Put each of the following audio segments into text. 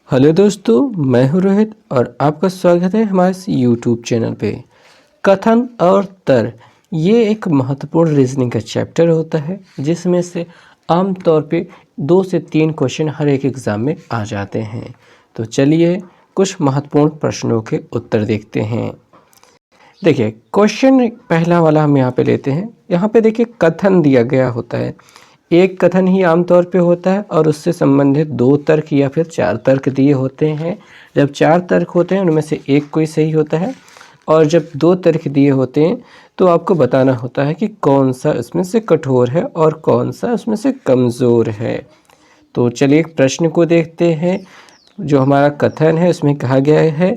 Hello दोस्तों, मैं हूं रोहित और आपका स्वागत है हमारे इस यूट्यूब चैनल पे। कथन और तर्क ये एक महत्वपूर्ण रीजनिंग का चैप्टर होता है जिसमें से आम तौर पे 2 से 3 क्वेश्चन हर एक एग्ज़ाम में आ जाते हैं। तो चलिए कुछ महत्वपूर्ण प्रश्नों के उत्तर देखते हैं। देखिए क्वेश्चन पहला वाला हम यहाँ पे लेते हैं। यहाँ पे देखिए कथन दिया गया होता है। एक कथन ही आमतौर पे होता है और उससे संबंधित 2 तर्क या फिर 4 तर्क दिए होते हैं। जब 4 तर्क होते हैं उनमें से एक कोई सही होता है और जब 2 तर्क दिए होते हैं तो आपको बताना होता है कि कौन सा इसमें से कठोर है और कौन सा इसमें से कमज़ोर है। तो चलिए एक प्रश्न को देखते हैं। जो हमारा कथन है उसमें कहा गया है,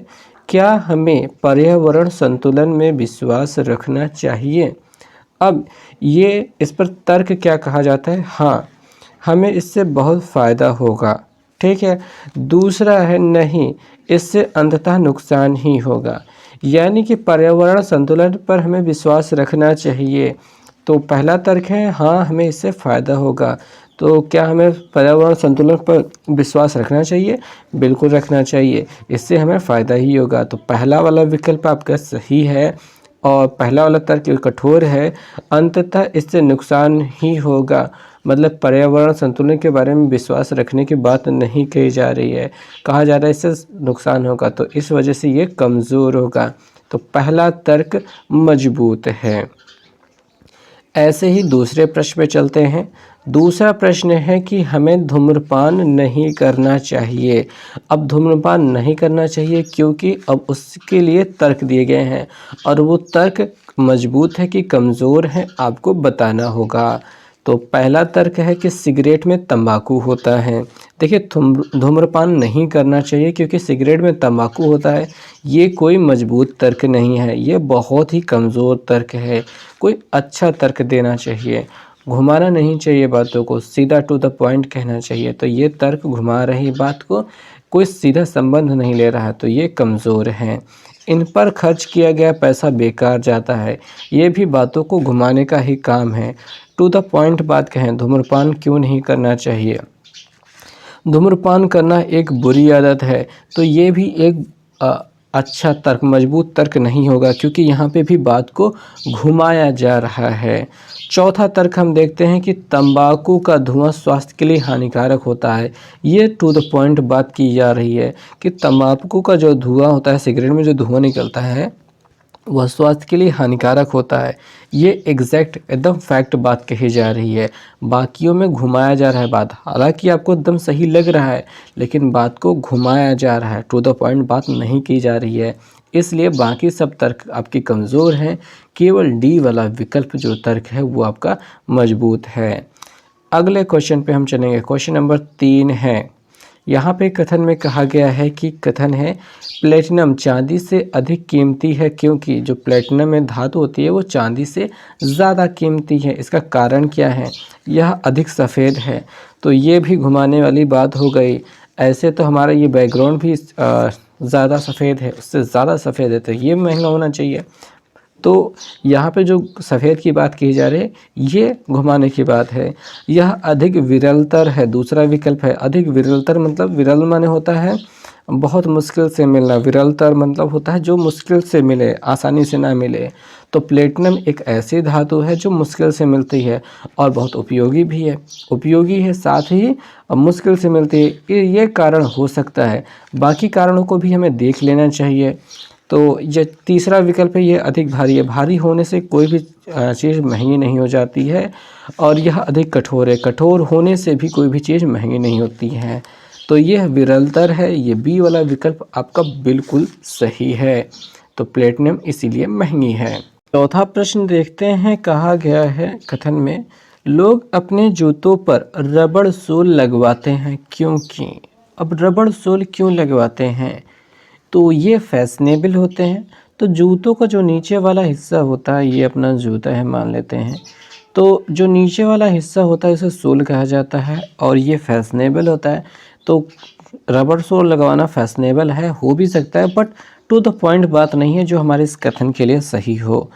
क्या हमें पर्यावरण संतुलन में विश्वास रखना चाहिए। अब ये इस पर तर्क क्या कहा जाता है, हाँ हमें इससे बहुत फ़ायदा होगा, ठीक है। दूसरा है नहीं, इससे अंततः नुकसान ही होगा। यानी कि पर्यावरण संतुलन पर हमें विश्वास रखना चाहिए। तो पहला तर्क है हाँ हमें इससे फ़ायदा होगा। तो क्या हमें पर्यावरण संतुलन पर विश्वास रखना चाहिए? बिल्कुल रखना चाहिए, इससे हमें फ़ायदा ही होगा। तो पहला वाला विकल्प आपका सही है और पहला वाला तर्क कठोर है, अंततः इससे नुकसान ही होगा। मतलब पर्यावरण संतुलन के बारे में विश्वास रखने की बात नहीं कही जा रही है, कहा जा रहा है इससे नुकसान होगा, तो इस वजह से ये कमज़ोर होगा। तो पहला तर्क मजबूत है। ऐसे ही दूसरे प्रश्न पे चलते हैं। दूसरा प्रश्न है कि हमें धूम्रपान नहीं करना चाहिए। अब धूम्रपान नहीं करना चाहिए क्योंकि अब उसके लिए तर्क दिए गए हैं और वो तर्क मजबूत है कि कमज़ोर है आपको बताना होगा। तो पहला तर्क है कि सिगरेट में तंबाकू होता है। देखिए धूम्रपान नहीं करना चाहिए क्योंकि सिगरेट में तंबाकू होता है, ये कोई मजबूत तर्क नहीं है, ये बहुत ही कमज़ोर तर्क है। कोई अच्छा तर्क देना चाहिए, घुमाना नहीं चाहिए बातों को, सीधा टू द पॉइंट कहना चाहिए। तो ये तर्क घुमा रही बात को, कोई सीधा संबंध नहीं ले रहा, तो ये कमज़ोर हैं। इन पर खर्च किया गया पैसा बेकार जाता है, ये भी बातों को घुमाने का ही काम है। टू द पॉइंट बात कहें, धूम्रपान क्यों नहीं करना चाहिए, धूम्रपान करना एक बुरी आदत है, तो ये भी एक अच्छा तर्क, मजबूत तर्क नहीं होगा क्योंकि यहाँ पे भी बात को घुमाया जा रहा है। चौथा तर्क हम देखते हैं कि तंबाकू का धुआं स्वास्थ्य के लिए हानिकारक होता है। ये टू द पॉइंट बात की जा रही है कि तंबाकू का जो धुआं होता है, सिगरेट में जो धुआं निकलता है वह स्वास्थ्य के लिए हानिकारक होता है। ये एग्जैक्ट एकदम फैक्ट बात कही जा रही है, बाकियों में घुमाया जा रहा है बात। हालांकि आपको एकदम सही लग रहा है लेकिन बात को घुमाया जा रहा है, टू द पॉइंट बात नहीं की जा रही है। इसलिए बाकी सब तर्क आपकी कमज़ोर हैं, केवल डी वाला विकल्प जो तर्क है वो आपका मजबूत है। अगले क्वेश्चन पे हम चलेंगे। क्वेश्चन नंबर 3 है। यहाँ पे कथन में कहा गया है कि कथन है प्लेटिनम चांदी से अधिक कीमती है क्योंकि जो प्लेटिनम में धातु होती है वो चांदी से ज़्यादा कीमती है। इसका कारण क्या है, यह अधिक सफ़ेद है। तो ये भी घुमाने वाली बात हो गई। ऐसे तो हमारा ये बैकग्राउंड भी ज़्यादा सफ़ेद है, उससे ज़्यादा सफ़ेद है, तो ये महंगा होना चाहिए। तो यहाँ पे जो सफ़ेद की बात की जा रही है ये घुमाने की बात है। यह अधिक विरलतर है, दूसरा विकल्प है। अधिक विरलतर मतलब विरल माने होता है बहुत मुश्किल से मिलना, विरलतर मतलब होता है जो मुश्किल से मिले, आसानी से ना मिले। तो प्लेटिनम एक ऐसी धातु है जो मुश्किल से मिलती है और बहुत उपयोगी भी है, उपयोगी है साथ ही मुश्किल से मिलती है। ये कारण हो सकता है, बाकी कारणों को भी हमें देख लेना चाहिए। तो ये तीसरा विकल्प है, ये अधिक भारी है। भारी होने से कोई भी चीज़ महंगी नहीं हो जाती है और यह अधिक कठोर है, कठोर होने से भी कोई भी चीज़ महंगी नहीं होती है। तो यह विरलतर है, ये बी वाला विकल्प आपका बिल्कुल सही है। तो प्लेटिनम इसीलिए महंगी है। चौथा प्रश्न देखते हैं। कहा गया है कथन में लोग अपने जूतों पर रबड़ सोल लगवाते हैं क्योंकि। अब रबड़ सोल क्यों लगवाते हैं, तो ये फैशनेबल होते हैं। तो जूतों का जो नीचे वाला हिस्सा होता है, ये अपना जूता है मान लेते हैं, तो जो नीचे वाला हिस्सा होता है इसे सोल कहा जाता है और ये फैशनेबल होता है। तो रबड़ सोल लगवाना फैशनेबल है, हो भी सकता है, बट टू द पॉइंट बात नहीं है जो हमारे इस कथन के लिए सही हो।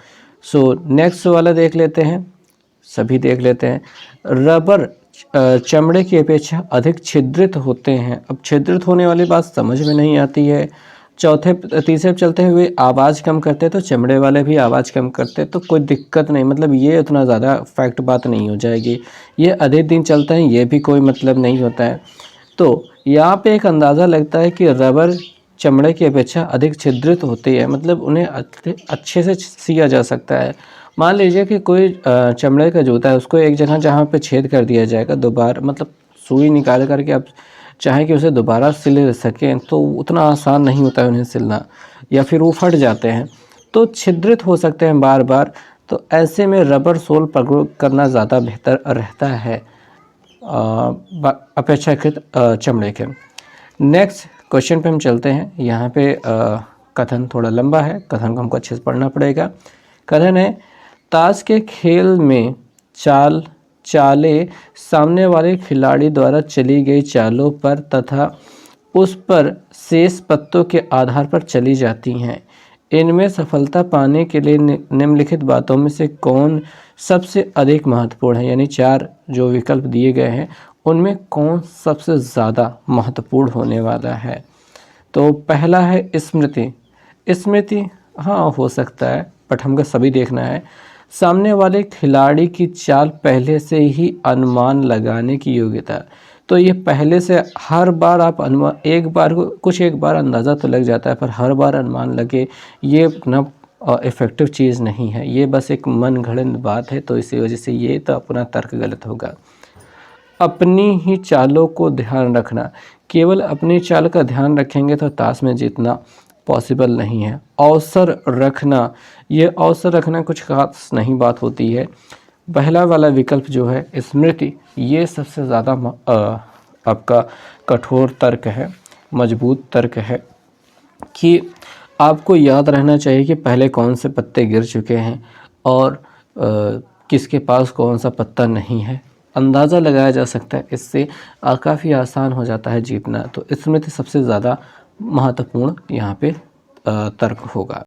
सो नेक्स्ट वाला देख लेते हैं, सभी देख लेते हैं। रबर चमड़े की अपेक्षा अधिक छिद्रित होते हैं। अब छिद्रित होने वाली बात समझ में नहीं आती है। तीसरे पे चलते हुए आवाज़ कम करते तो चमड़े वाले भी आवाज़ कम करते तो कोई दिक्कत नहीं, मतलब ये उतना ज़्यादा फैक्ट बात नहीं हो जाएगी। ये अधिक दिन चलते हैं ये भी कोई मतलब नहीं होता है। तो यहाँ पे एक अंदाज़ा लगता है कि रबर चमड़े की अपेक्षा अधिक छिद्रित होती है, मतलब उन्हें अच्छे से सिया जा सकता है। मान लीजिए कि कोई चमड़े का जूता है, उसको एक जगह जहाँ पे छेद कर दिया जाएगा, दोबारा मतलब सुई निकाल करके आप चाहें कि उसे दोबारा सिल सकें तो उतना आसान नहीं होता है उन्हें सिलना, या फिर वो फट जाते हैं तो छिद्रित हो सकते हैं बार बार। तो ऐसे में रबर सोल प्रयोग करना ज़्यादा बेहतर रहता है अपेक्षाकृत चमड़े के। नेक्स्ट क्वेश्चन पे हम चलते हैं। यहाँ पे कथन थोड़ा लंबा है, कथन को हमको अच्छे से पढ़ना पड़ेगा। कथन है, ताश के खेल में चालें सामने वाले खिलाड़ी द्वारा चली गई चालों पर तथा उस पर शेष पत्तों के आधार पर चली जाती हैं। इनमें सफलता पाने के लिए निम्नलिखित बातों में से कौन सबसे अधिक महत्वपूर्ण है, यानी 4 जो विकल्प दिए गए हैं उनमें कौन सबसे ज़्यादा महत्वपूर्ण होने वाला है। तो पहला है स्मृति। स्मृति हाँ हो सकता है, बट हमको सभी देखना है। सामने वाले खिलाड़ी की चाल पहले से ही अनुमान लगाने की योग्यता, तो ये पहले से हर बार आप अनुमान, एक बार अंदाज़ा तो लग जाता है, पर हर बार अनुमान लगे ये ना इफ़ेक्टिव चीज़ नहीं है, ये बस एक मन गढ़ंत बात है। तो इसी वजह से ये तो अपना तर्क गलत होगा। अपनी ही चालों को ध्यान रखना, केवल अपनी चाल का ध्यान रखेंगे तो ताश में जीतना पॉसिबल नहीं है। अवसर रखना, ये अवसर रखना कुछ खास नहीं बात होती है। पहला वाला विकल्प जो है स्मृति, ये सबसे ज़्यादा आपका कठोर तर्क है, मजबूत तर्क है कि आपको याद रहना चाहिए कि पहले कौन से पत्ते गिर चुके हैं और किसके पास कौन सा पत्ता नहीं है, अंदाज़ा लगाया जा सकता है। इससे काफ़ी आसान हो जाता है जीतना। तो स्मृति सबसे ज़्यादा महत्वपूर्ण यहाँ पे तर्क होगा।